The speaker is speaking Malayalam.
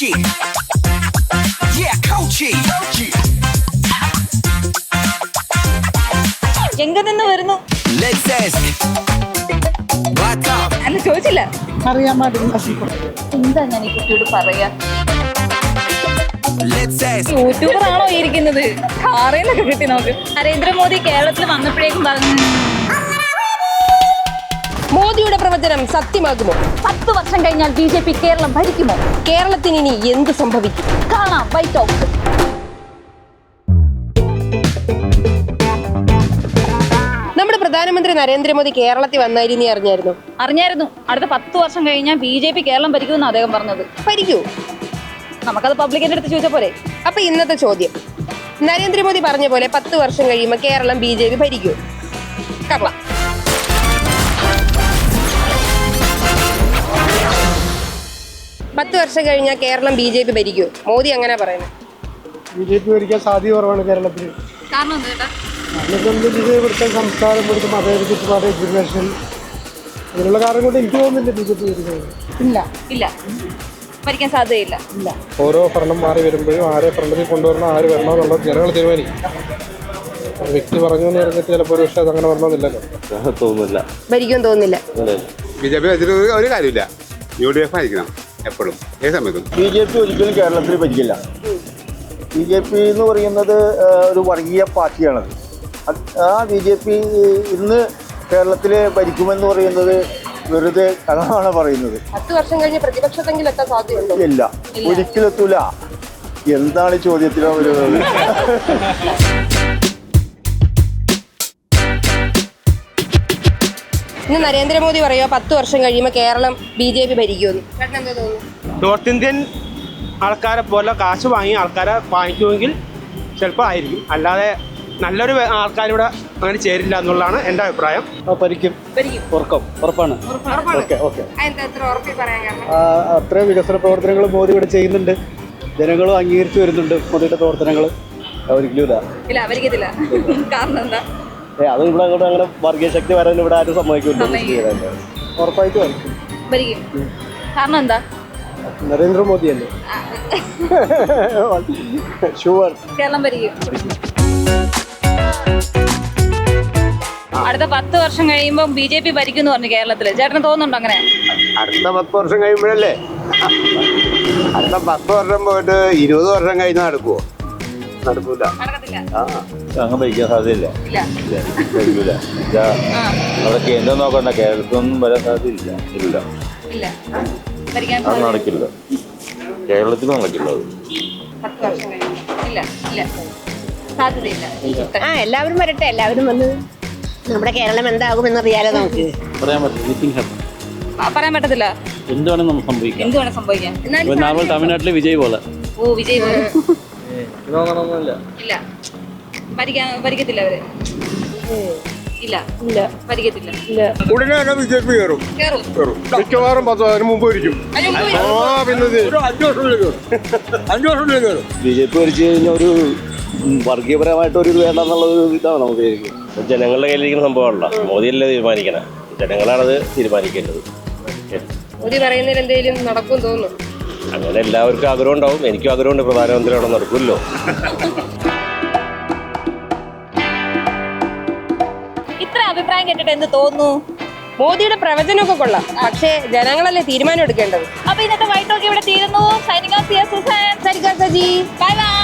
Kochi. Yeah, Kochi. എങ്കിൽ നിന്ന് വരുന്നു Let's ask. What's up? അല്ല ചോദിച്ചില്ല. അറിയാൻ പാടില്ല. എന്താ ഞാൻ ഈ കുട്ടിയോട് പറയാ? Let's ask. യൂട്യൂബർ ആണോ ഇരിക്കുന്നത്? കാറേലൊക്കെ കിട്ടി നോക്ക്. നരേന്ദ്രമോദി കേരളത്തിൽ വന്നപ്പോഴേക്കും പറഞ്ഞു മോദിയുടെ പ്രവചനം സത്യമാകുമോ? 10 വർഷം കഴിഞ്ഞാൽ BJP കേരളം ഭരിക്കുമോ? കേരളത്തിന് ഇനി എന്ത് സംഭവിക്കും? കാണാം വൈറ്റ് ടോക്ക്. നമ്മുടെ പ്രധാനമന്ത്രി നരേന്ദ്രമോദി കേരളത്തിൽ വന്നായിരുന്നു, നീ അറിഞ്ഞായിരുന്നു? അറിഞ്ഞായിരുന്നു. അടുത്ത 10 വർഷം കഴിഞ്ഞാൽ BJP കേരളം ഭരിക്കുമെന്ന് അദ്ദേഹം പറഞ്ഞത്. ഭരിക്കൂ? നമുക്കത് പബ്ലിക്കിന്റെ അടുത്ത് ചോദിച്ച പോലെ. അപ്പൊ ഇന്നത്തെ ചോദ്യം, നരേന്ദ്രമോദി പറഞ്ഞ പോലെ 10 വർഷം കഴിയുമ്പോൾ കേരളം BJP ഭരിക്കൂ? കർള 10 വർഷം കഴിഞ്ഞാൽ കേരളം BJP ഭരിക്കൂ? മോദി അങ്ങനെ പറയുന്നത്. BJP ഭരിക്കാൻ സാധ്യത കുറവാണ് കേരളത്തിൽ. കാരണം എന്താ ചേട്ടാ? ഇവിടുത്തെ സംസ്കാരം, ഇവിടുത്തെ മതേതരത്വം, എഡ്യൂക്കേഷൻ, ഇതിനുള്ള കാരണം കൊണ്ട് എനിക്ക് തോന്നുന്നില്ല BJP ഭരിക്കുന്നത്. ഇല്ല ഭരിക്കാൻ സാധ്യതയില്ല. ഓരോ ഭരണം മാറി വരുമ്പോഴും ആരെ ഭരണത്തിൽ കൊണ്ടുവരണം, ആര് വരണം എന്നുള്ളത് ജനങ്ങൾ തീരുമാനിക്കും. വ്യക്തി പറഞ്ഞു എന്ന് പറഞ്ഞിട്ട് ചിലപ്പോൾ ഒരു പക്ഷേ അതങ്ങനെ വരണമെന്നില്ലല്ലോ. തോന്നുന്നില്ല, ഭരിക്കും തോന്നുന്നില്ല. BJP വെച്ചിട്ട് ഒരു കാര്യമില്ല. UDF ആയിരിക്കണം എപ്പോഴും, ഏത് സമയത്തും. BJP ഒരിക്കലും കേരളത്തിൽ ഭരിക്കില്ല. BJP എന്ന് പറയുന്നത് ഒരു വർഗീയ പാർട്ടിയാണത്. ആ BJP ഇന്ന് കേരളത്തിൽ ഭരിക്കുമെന്ന് പറയുന്നത് വെറുതെ കഥമാണ് പറയുന്നത്. 10 വർഷം കഴിഞ്ഞ് പ്രതിപക്ഷത്തെങ്കിലും എത്താൻ സാധ്യതയുണ്ടോ? ഇല്ല, ഒരിക്കലും എത്തൂല. എന്താണ് ചോദ്യത്തിലോ ഒരു ഇന്ന് നരേന്ദ്രമോദി പറയുക 10 വർഷം കഴിയുമ്പോൾ കേരളം BJP ഭരിക്കുമെന്ന്. ചേട്ടൻ എന്താ തോന്നുന്നു? നോർത്ത് ഇന്ത്യൻ ആൾക്കാരെ പോലെ കാശ് വാങ്ങി ആൾക്കാരെ വാങ്ങിക്കുമെങ്കിൽ ചിലപ്പോൾ ആയിരിക്കും, അല്ലാതെ നല്ലൊരു ആൾക്കാരിവിടെ അങ്ങനെ ചേരില്ല എന്നുള്ളതാണ് എൻ്റെ അഭിപ്രായം. ഭരിക്കും, ഉറപ്പാണ്. അത്രയും വികസന പ്രവർത്തനങ്ങൾ മോദി ഇവിടെ ചെയ്യുന്നുണ്ട്. ജനങ്ങളും അംഗീകരിച്ചു വരുന്നുണ്ട് മോദിയുടെ പ്രവർത്തനങ്ങൾ. ഒരിക്കലും ഇല്ല ഭരിക്കത്തില്ല. കാരണം എന്താ? അത് ഇവിടെ അങ്ങനെ വർഗീയ ശക്തി വരാൻ ഇവിടെ ആരും സമ്മതിക്കില്ല. ഉറപ്പായിട്ട് ഭരിക്കും. ഭരിക്കും. കാരണം എന്താ? നരേന്ദ്രമോദി അല്ലേ? ഷുവർ കേരളം ഭരിക്കും. അടുത്ത 10 വർഷം കഴിയുമ്പോൾ BJP ഭരിക്കും എന്ന് പറഞ്ഞു കേരളത്തില്. ചേട്ടന് തോന്നുന്നുണ്ടോ അങ്ങനെ? അടുത്ത 10 വർഷം കഴിയുമ്പോഴല്ലേ? അടുത്ത 10 വർഷം പോയിട്ട് 20 വർഷം കഴിഞ്ഞാൽ നടക്കുവോ? നടക്കൂല. അങ്ങനെ ഭരിക്കാൻ സാധ്യതയില്ല. കഴിയൂല. അവിടെ കേന്ദ്രം നോക്കണ്ട, കേരളത്തിലൊന്നും വരാൻ സാധ്യതയില്ല. അത് നടക്കില്ല, കേരളത്തിൽ നടക്കില്ല. ആ, എല്ലാവരും വരട്ടെ, എല്ലാവരും വന്ന് നമ്മുടെ കേരളം എന്താകുമെന്നറിയാലോ നമുക്ക്. പറയാൻ പറ്റത്തില്ല. എന്ത് വേണം നമുക്ക് സംഭവിക്കാം. എന്ത് വേണം സംഭവിക്കാം. നമ്മൾ തമിഴ്നാട്ടിലെ വിജയ് പോലെ. ഓ വിജയ് പോലെ. ഇല്ല, ഭരിക്കത്തില്ല അവര്. ഇല്ല ഭരിക്കത്തില്ല. ഉടനെ തന്നെ BJP കയറും. മിക്കവാറും 10 വർഷം മുമ്പ് ഭരിക്കും. പിന്നെ 5 വർഷത്തിലേക്ക് കയറും. BJP ഭരിച്ചു കഴിഞ്ഞാൽ ഒരു വർഗീയപരമായിട്ടൊരു വേണ്ടെന്നുള്ളൊരു ഇതാണ് നമുക്ക്. ജനങ്ങളുടെ കയ്യിലിരിക്കുന്ന സംഭവമല്ല, മോദിയല്ലേ തീരുമാനിക്കണം. ജനങ്ങളാണത് തീരുമാനിക്കേണ്ടത്. മോദി പറയുന്നതിൽ എന്തെങ്കിലും നടക്കും തോന്നുന്നു? അങ്ങനെ എല്ലാവർക്കും ആഗ്രഹം ഉണ്ടാവും. എനിക്കും ആഗ്രഹമുണ്ട് പ്രധാനമന്ത്രി അവിടെ നടക്കുമല്ലോ. ഇത്ര അഭിപ്രായം കേട്ടിട്ട് എന്ത് തോന്നുന്നു? മോദിയുടെ പ്രവചനമൊക്കെ കൊള്ളാം, പക്ഷേ ജനങ്ങളല്ലേ തീരുമാനം എടുക്കേണ്ടത്. അപ്പൊ ഇന്നത്തെ വൈറ്റ് ടോക്ക് ഇവിടെ തീരുന്നു. Signing off, Saji. Bye bye.